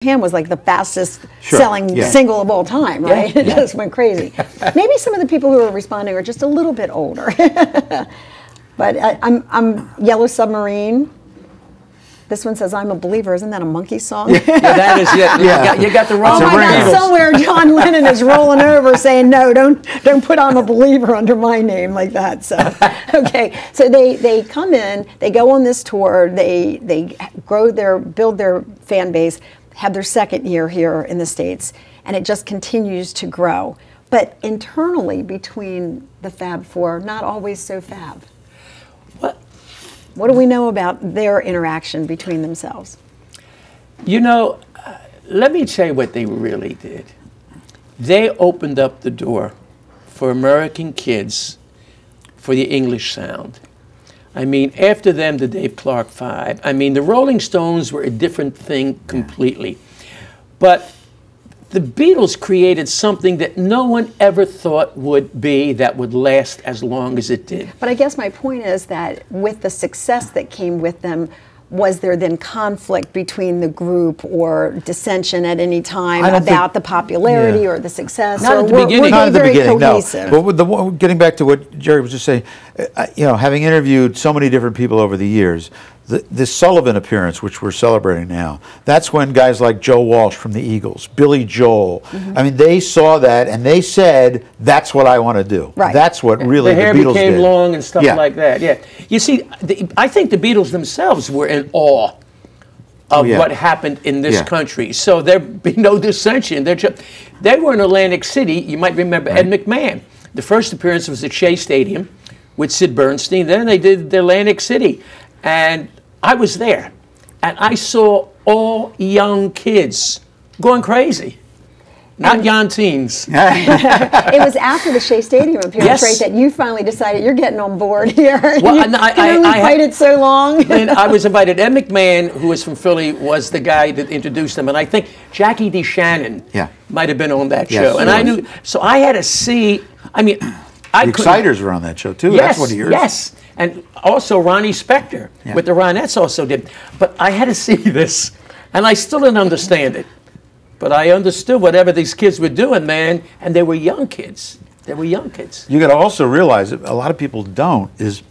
Ham was like the fastest selling single of all time, right? It just went crazy. Maybe some of the people who are responding are just a little bit older. But I'm Yellow Submarine. This one says, "I'm a Believer." Isn't that a Monkey song? That is, you got the wrong. Oh my God! Somewhere John Lennon is rolling over saying, "No, don't put 'I'm a Believer' under my name like that." So, okay. So they come in, they go on this tour, they build their fan base, have their second year here in the States, and it just continues to grow. But internally, between the Fab Four, not always so Fab. What do we know about their interaction between themselves? You know, let me tell you what they really did. They opened up the door for American kids for the English sound. I mean, after them, the Dave Clark Five. I mean, the Rolling Stones were a different thing completely. But the Beatles created something that no one ever thought that would last as long as it did. But I guess my point is that with the success that came with them, was there then conflict between the group or dissension at any time about the popularity or the success? Not at the beginning. Not at the beginning, no. But getting back to what Jerry was just saying, you know, having interviewed so many different people over the years, this Sullivan appearance, which we're celebrating now, that's when guys like Joe Walsh from the Eagles, Billy Joel, I mean, they saw that and they said, "That's what I want to do." Right. That's what really the Beatles did. The hair became long and stuff like that. Yeah. You see, I think the Beatles themselves were in awe of what happened in this country. So there'd be no dissension. They were in Atlantic City. You might remember Ed McMahon. The first appearance was at Shea Stadium with Sid Bernstein. Then they did the Atlantic City. And I was there, and I saw all young kids going crazy, not young teens. It was after the Shea Stadium appearance, right, that you finally decided you're getting on board here. Well, I waited so long. And I was invited. Ed McMahon, who was from Philly, was the guy that introduced them, and I think Jackie DeShannon might have been on that show. And I knew, so I had to see. I mean, the Exciters were on that show too. Yes, that's what years. Yes. And also Ronnie Spector with the Ronettes also did. But I had to see this, and I still didn't understand it. But I understood whatever these kids were doing, man, and they were young kids. They were young kids. You got to also realize that a lot of people don't, is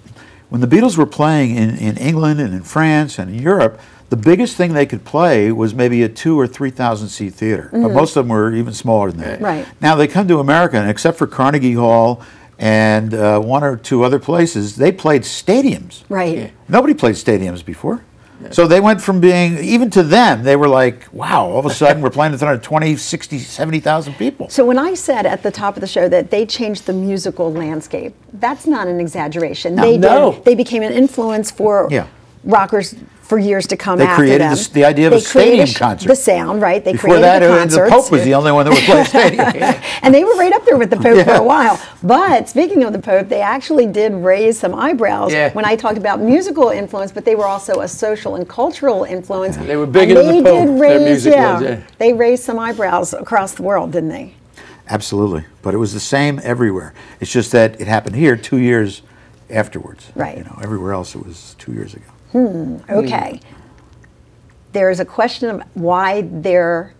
when the Beatles were playing in England and in France and in Europe, the biggest thing they could play was maybe a 2,000 or 3,000 seat theater. But most of them were even smaller than that. Right. Now they come to America, and except for Carnegie Hall and one or two other places, they played stadiums. Right. Yeah. Nobody played stadiums before. Yeah. So they went from being, even to them, they were like, wow, all of a sudden we're playing in front of 20, 60, 70,000 people. So when I said at the top of the show that they changed the musical landscape, that's not an exaggeration. No. They became an influence for rockers for years to come after them. They created the idea of a stadium concert. The sound, right? They Before created that, the concerts. the Pope was the only one that would play a stadium. And they were right up there with the Pope for a while. But speaking of the Pope, they actually did raise some eyebrows when I talked about musical influence, but they were also a social and cultural influence. They were bigger than the Pope, their music was. They raised some eyebrows across the world, didn't they? Absolutely. But it was the same everywhere. It's just that it happened here 2 years afterwards. Right. You know, everywhere else it was 2 years ago. Okay. There's a question of why their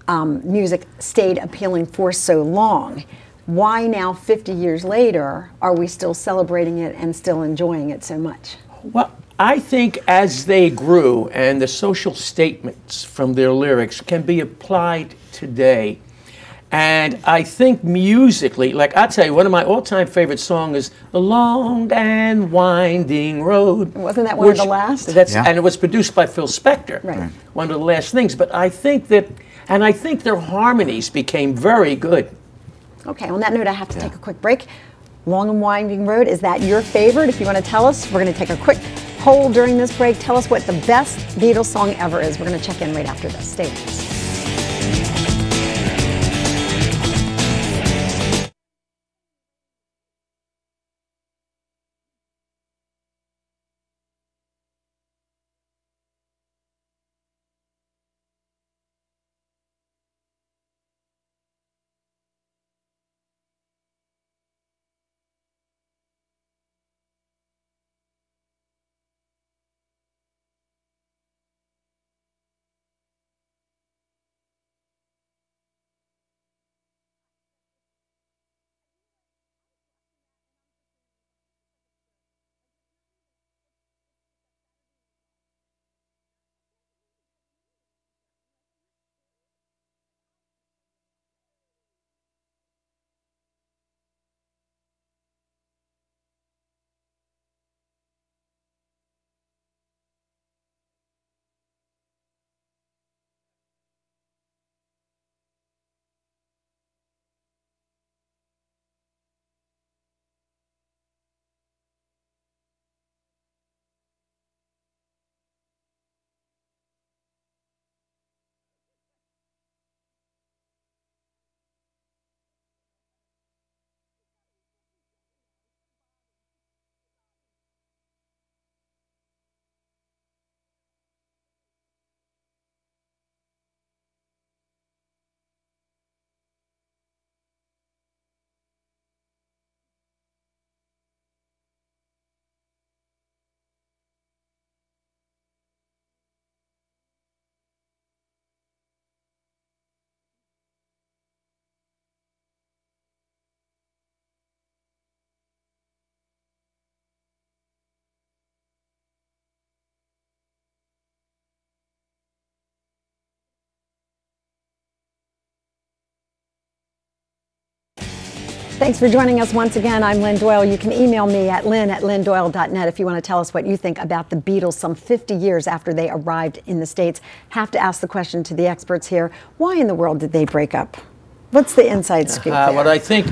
music stayed appealing for so long. Why now, 50 years later, are we still celebrating it and still enjoying it so much? Well, I think as they grew and the social statements from their lyrics can be applied today. And I think musically, like I'll tell you, one of my all-time favorite songs is "The Long and Winding Road." Wasn't that one of the last? And it was produced by Phil Spector. Right. One of the last things. But I think that, and I think their harmonies became very good. Okay, on that note, I have to take a quick break. "Long and Winding Road," is that your favorite? If you want to tell us, we're going to take a quick poll during this break. Tell us what the best Beatles song ever is. We're going to check in right after this. Stay with us. Thanks for joining us once again. I'm Lynn Doyle. You can email me at lynn@lynndoyle.net if you want to tell us what you think about the Beatles some 50 years after they arrived in the States. Have to ask the question to the experts here. Why in the world did they break up? What's the inside scoop there? Well, I think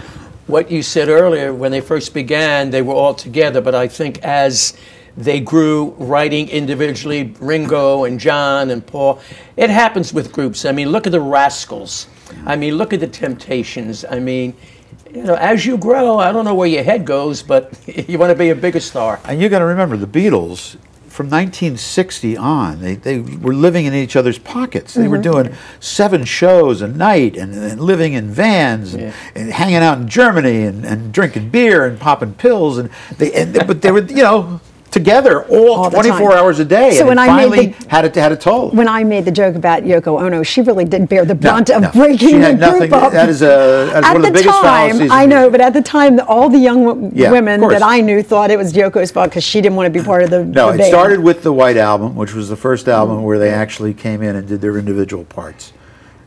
what you said earlier, when they first began, they were all together. But I think as they grew, writing individually, Ringo and John and Paul, it happens with groups. I mean, look at the Rascals. I mean, look at the Temptations. I mean, you know, as you grow, I don't know where your head goes, but you want to be a bigger star. And you got to remember, the Beatles, from 1960 on, they were living in each other's pockets. They were doing 7 shows a night and living in vans and hanging out in Germany and drinking beer and popping pills. But they were, you know, together all 24 hours a day. So and when finally had a toll. When I made the joke about Yoko Ono, she really did bear the brunt of breaking the group up. That is one of the biggest fallacies. I know, but at the time, all the young women that I knew thought it was Yoko's fault because she didn't want to be part of the band. It started with the White Album, which was the first album where they actually came in and did their individual parts.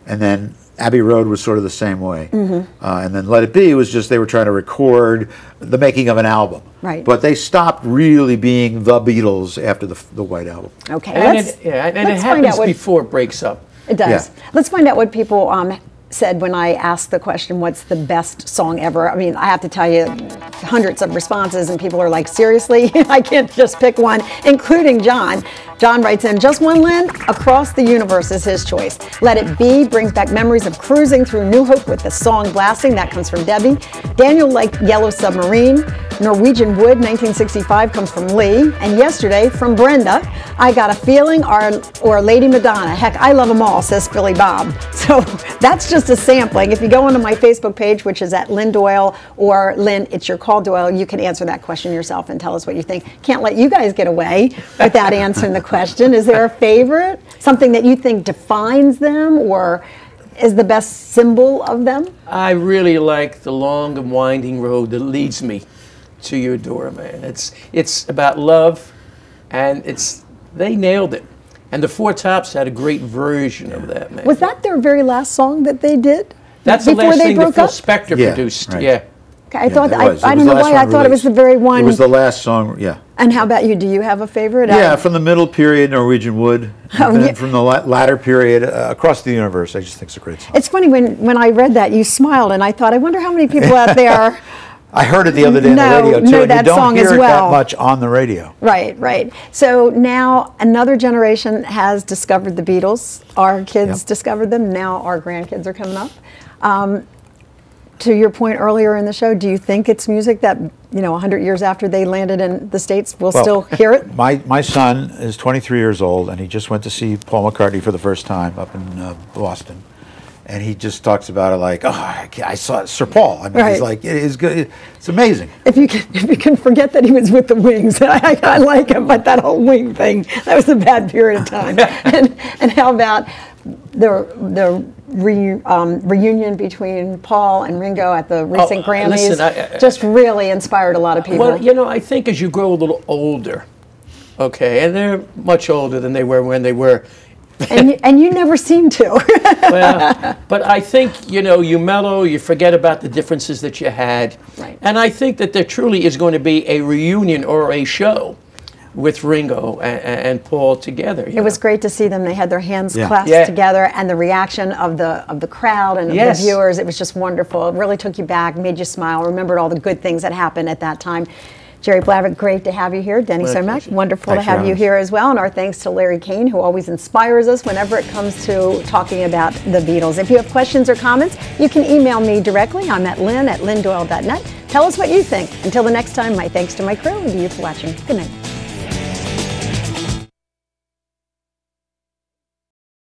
And then Abbey Road was sort of the same way. And then Let It Be was just they were trying to record the making of an album. Right. But they stopped really being the Beatles after the White Album. Okay. And it happens before it breaks up. It does. Yeah. Let's find out what people said when I asked the question, what's the best song ever? I mean, I have to tell you, hundreds of responses, and people are like, seriously? I can't just pick one, including John. John writes in, just one, Lynn? Across the Universe is his choice. Let It Be brings back memories of cruising through New Hope with the song blasting. That comes from Debbie. Daniel liked Yellow Submarine. Norwegian Wood, 1965, comes from Lee. And Yesterday, from Brenda, I Got a Feeling, or Lady Madonna. Heck, I love them all, says Philly Bob. So that's just a sampling. If you go onto my Facebook page, which is at Lynn Doyle or Lynn, It's Your Call Doyle, you can answer that question yourself and tell us what you think. Can't let you guys get away without answering the question. Is there a favorite? Something that you think defines them or is the best symbol of them? I really like The Long and Winding Road That Leads Me to Your Door, man. It's about love, and they nailed it. And the Four Tops had a great version of that, man. Was that their very last song that they did? That's the last thing that Phil Spector produced. Right. Yeah. Okay, I thought I don't know why I thought it was the very one. It was the last song, yeah. And how about you? Do you have a favorite? Yeah, from the middle period, Norwegian Wood. And then from the latter period, Across the Universe, I just think it's a great song. It's funny, when I read that, you smiled, and I thought, I wonder how many people out there I heard it the other day on the radio, too, and you don't hear it that much on the radio. Right, right. So now another generation has discovered the Beatles. Our kids discovered them. Now our grandkids are coming up. To your point earlier in the show, do you think it's music that, 100 years after they landed in the States, we'll still hear it? My son is 23 years old, and he just went to see Paul McCartney for the first time up in Boston. And he just talks about it like, I saw Sir Paul. I mean, he's like, it is good. It's amazing. If you can forget that he was with the Wings, I like him, but that whole Wing thing, that was a bad period of time. and how about the reunion between Paul and Ringo at the recent Grammys? Listen, just really inspired a lot of people. Well, I think as you grow a little older, okay, and they're much older than they were when they were. And you never seem to. Well, but I think, you mellow, you forget about the differences that you had. Right. And I think that there truly is going to be a reunion or a show with Ringo and Paul together. It was great to see them. They had their hands clasped together, and the reaction of the crowd and of the viewers, it was just wonderful. It really took you back, made you smile, remembered all the good things that happened at that time. Jerry Blavat, great to have you here. Denny Somach, wonderful to have you here as well. And our thanks to Larry Kane, who always inspires us whenever it comes to talking about the Beatles. If you have questions or comments, you can email me directly. I'm at lynn@lynndoyle.net. Tell us what you think. Until the next time, my thanks to my crew and to you for watching. Good night.